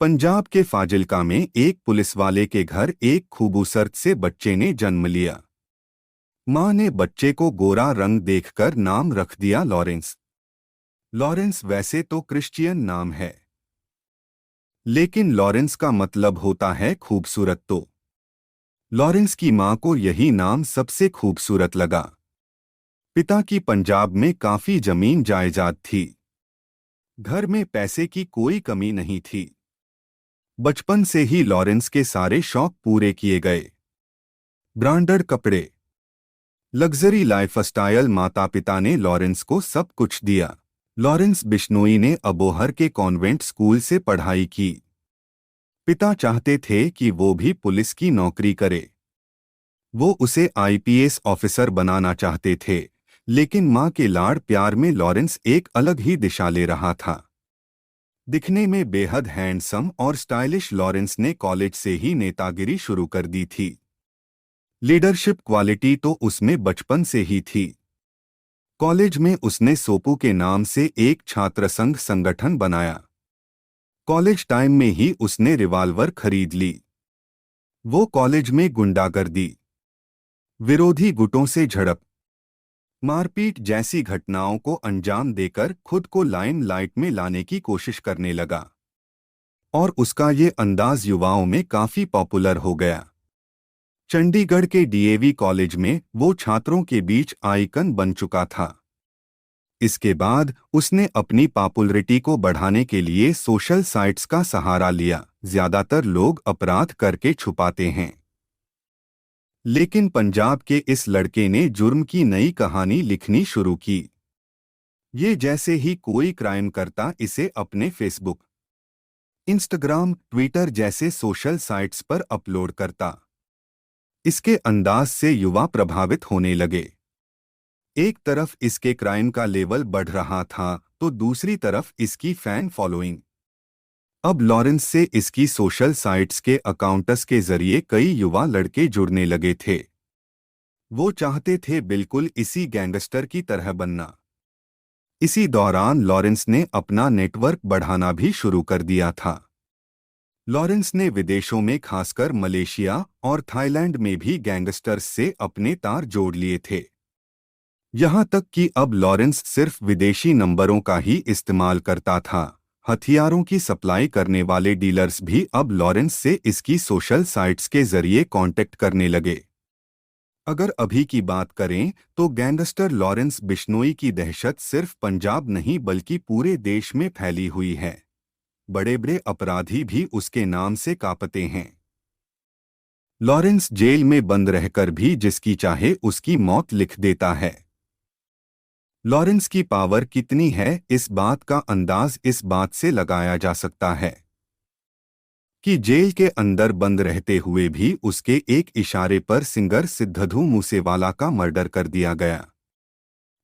पंजाब के फाजिल्का में एक पुलिसवाले के घर एक खूबसूरत से बच्चे ने जन्म लिया। मां ने बच्चे को गोरा रंग देखकर नाम रख दिया लॉरेंस। लॉरेंस वैसे तो क्रिश्चियन नाम है, लेकिन लॉरेंस का मतलब होता है खूबसूरत। तो लॉरेंस की मां को यही नाम सबसे खूबसूरत लगा। पिता की पंजाब में काफी जमीन जायदाद थी। घर में पैसे की कोई कमी नहीं थी। बचपन से ही लॉरेंस के सारे शौक पूरे किए गए। ब्रांडेड कपड़े, लग्जरी लाइफस्टाइल, माता पिता ने लॉरेंस को सब कुछ दिया। लॉरेंस बिश्नोई ने अबोहर के कॉन्वेंट स्कूल से पढ़ाई की। पिता चाहते थे कि वो भी पुलिस की नौकरी करे। वो उसे आईपीएस ऑफिसर बनाना चाहते थे, लेकिन मां के लाड़ प्यार में लॉरेंस एक अलग ही दिशा ले रहा था। दिखने में बेहद हैंडसम और स्टाइलिश लॉरेंस ने कॉलेज से ही नेतागिरी शुरू कर दी थी। लीडरशिप क्वालिटी तो उसमें बचपन से ही थी। कॉलेज में उसने सोपू के नाम से एक छात्र संघ संगठन बनाया। कॉलेज टाइम में ही उसने रिवाल्वर खरीद ली। वो कॉलेज में गुंडागर्दी, विरोधी गुटों से झड़प, मारपीट जैसी घटनाओं को अंजाम देकर खुद को लाइमलाइट में लाने की कोशिश करने लगा, और उसका ये अंदाज युवाओं में काफी पॉपुलर हो गया। चंडीगढ़ के डीएवी कॉलेज में वो छात्रों के बीच आइकन बन चुका था। इसके बाद उसने अपनी पॉपुलैरिटी को बढ़ाने के लिए सोशल साइट्स का सहारा लिया। ज्यादातर लोग अपराध करके छुपाते हैं, लेकिन पंजाब के इस लड़के ने जुर्म की नई कहानी लिखनी शुरू की। ये जैसे ही कोई क्राइम करता इसे अपने फेसबुक, इंस्टाग्राम, ट्विटर जैसे सोशल साइट्स पर अपलोड करता। इसके अंदाज से युवा प्रभावित होने लगे। एक तरफ इसके क्राइम का लेवल बढ़ रहा था, तो दूसरी तरफ इसकी फैन फॉलोइंग। अब लॉरेंस से इसकी सोशल साइट्स के अकाउंट्स के जरिए कई युवा लड़के जुड़ने लगे थे। वो चाहते थे बिल्कुल इसी गैंगस्टर की तरह बनना। इसी दौरान लॉरेंस ने अपना नेटवर्क बढ़ाना भी शुरू कर दिया था। लॉरेंस ने विदेशों में, खासकर मलेशिया और थाईलैंड में भी गैंगस्टर्स से अपने तार जोड़ लिए थे। यहां तक कि अब लॉरेंस सिर्फ विदेशी नंबरों का ही इस्तेमाल करता था। हथियारों की सप्लाई करने वाले डीलर्स भी अब लॉरेंस से इसकी सोशल साइट्स के जरिए कांटेक्ट करने लगे। अगर अभी की बात करें तो गैंगस्टर लॉरेंस बिश्नोई की दहशत सिर्फ पंजाब नहीं बल्कि पूरे देश में फैली हुई है। बड़े बड़े अपराधी भी उसके नाम से कांपते हैं। लॉरेंस जेल में बंद रहकर भी जिसकी चाहे उसकी मौत लिख देता है। लॉरेंस की पावर कितनी है, इस बात का अंदाज इस बात से लगाया जा सकता है कि जेल के अंदर बंद रहते हुए भी उसके एक इशारे पर सिंगर सिद्धू मूसेवाला का मर्डर कर दिया गया।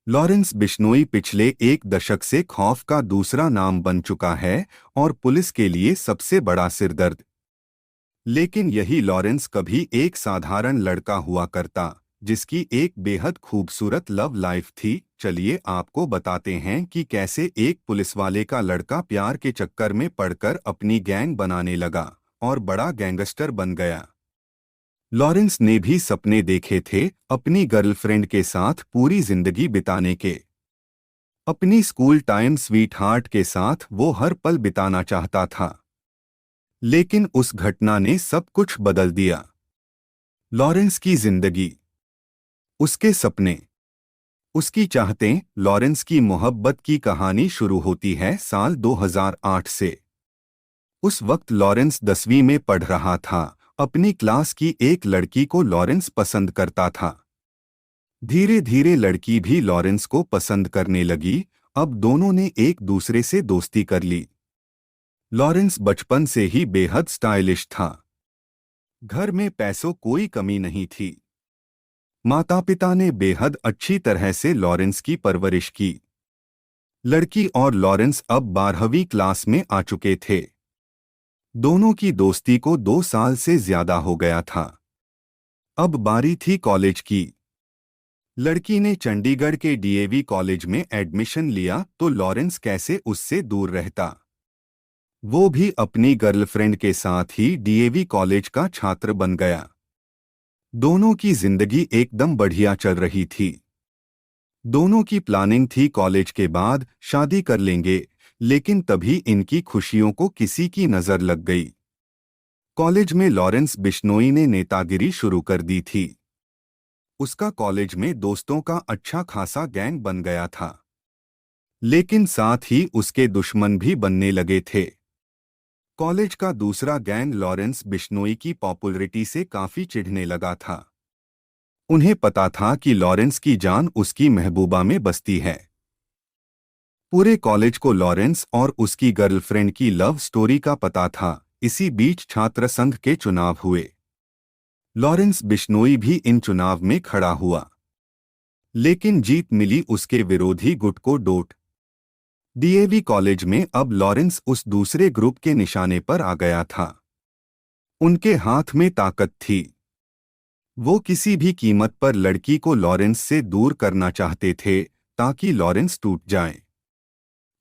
लॉरेंस बिश्नोई पिछले एक दशक से खौफ का दूसरा नाम बन चुका है और पुलिस के लिए सबसे बड़ा सिरदर्द। लेकिन यही लॉरेंस कभी एक साधारण लड़का हुआ करता, जिसकी एक बेहद खूबसूरत लव लाइफ थी। चलिए आपको बताते हैं कि कैसे एक पुलिसवाले का लड़का प्यार के चक्कर में पड़कर अपनी गैंग बनाने लगा और बड़ा गैंगस्टर बन गया। लॉरेंस ने भी सपने देखे थे अपनी गर्लफ्रेंड के साथ पूरी जिंदगी बिताने के। अपनी स्कूल टाइम स्वीट हार्ट के साथ वो हर पल बिताना चाहता था। लेकिन उस घटना ने सब कुछ बदल दिया। लॉरेंस की जिंदगी, उसके सपने, उसकी चाहतें। लॉरेंस की मोहब्बत की कहानी शुरू होती है साल 2008 से। उस वक्त लॉरेंस 10वीं में पढ़ रहा था। अपनी क्लास की एक लड़की को लॉरेंस पसंद करता था। धीरे धीरे लड़की भी लॉरेंस को पसंद करने लगी। अब दोनों ने एक दूसरे से दोस्ती कर ली। लॉरेंस बचपन से ही बेहद स्टाइलिश था। घर में पैसों कोई कमी नहीं थी। माता पिता ने बेहद अच्छी तरह से लॉरेंस की परवरिश की। लड़की और लॉरेंस अब 12वीं क्लास में आ चुके थे। दोनों की दोस्ती को 2 साल से ज्यादा हो गया था। अब बारी थी कॉलेज की। लड़की ने चंडीगढ़ के डीएवी कॉलेज में एडमिशन लिया तो लॉरेंस कैसे उससे दूर रहता। वो भी अपनी गर्लफ्रेंड के साथ ही डीएवी कॉलेज का छात्र बन गया। दोनों की जिंदगी एकदम बढ़िया चल रही थी। दोनों की प्लानिंग थी कॉलेज के बाद शादी कर लेंगे, लेकिन तभी इनकी खुशियों को किसी की नजर लग गई। कॉलेज में लॉरेंस बिश्नोई ने नेतागिरी शुरू कर दी थी। उसका कॉलेज में दोस्तों का अच्छा खासा गैंग बन गया था, लेकिन साथ ही उसके दुश्मन भी बनने लगे थे। कॉलेज का दूसरा गैंग लॉरेंस बिश्नोई की पॉपुलरिटी से काफी चिढ़ने लगा था। उन्हें पता था कि लॉरेंस की जान उसकी महबूबा में बसती है। पूरे कॉलेज को लॉरेंस और उसकी गर्लफ्रेंड की लव स्टोरी का पता था। इसी बीच छात्र संघ के चुनाव हुए। लॉरेंस बिश्नोई भी इन चुनाव में खड़ा हुआ, लेकिन जीत मिली उसके विरोधी गुट को डोट। डीएवी कॉलेज में अब लॉरेंस उस दूसरे ग्रुप के निशाने पर आ गया था। उनके हाथ में ताकत थी। वो किसी भी कीमत पर लड़की को लॉरेंस से दूर करना चाहते थे, ताकि लॉरेंस टूट जाए।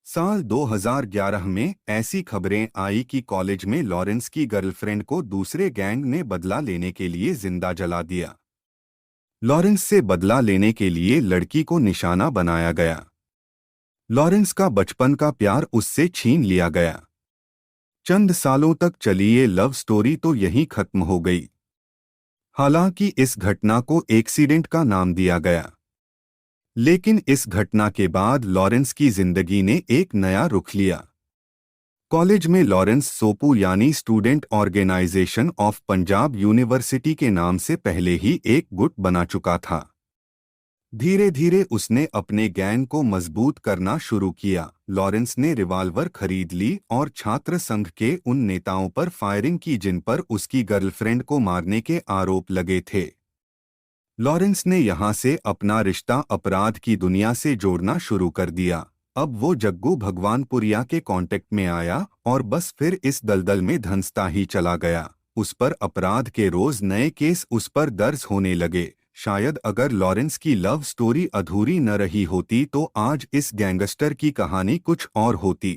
साल 2011 में ऐसी खबरें आई कि कॉलेज में लॉरेंस की गर्लफ्रेंड को दूसरे गैंग ने बदला लेने के लिए जिंदा जला दिया। लॉरेंस से बदला लेने के लिए लड़की को निशाना बनाया गया। लॉरेंस का बचपन का प्यार उससे छीन लिया गया। चंद सालों तक चली ये लव स्टोरी तो यहीं खत्म हो गई। हालांकि इस घटना को एक्सीडेंट का नाम दिया गया, लेकिन इस घटना के बाद लॉरेंस की जिंदगी ने एक नया रुख लिया। कॉलेज में लॉरेंस सोपू यानी student organisation of Punjab university के नाम से पहले ही एक गुट बना चुका था। धीरे धीरे उसने अपने गैंग को मजबूत करना शुरू किया। लॉरेंस ने रिवाल्वर खरीद ली और छात्र संघ के उन नेताओं पर फायरिंग की जिन पर उसकी गर्लफ्रेंड को मारने के आरोप लगे थे। लॉरेंस ने यहां से अपना रिश्ता अपराध की दुनिया से जोड़ना शुरू कर दिया। अब वो जग्गू भगवानपुरिया के कांटेक्ट में आया और बस फिर इस दलदल में धंसता ही चला गया। उस पर अपराध के रोज नए केस उस पर दर्ज होने लगे। शायद अगर लॉरेंस की लव स्टोरी अधूरी न रही होती तो आज इस गैंगस्टर की कहानी कुछ और होती।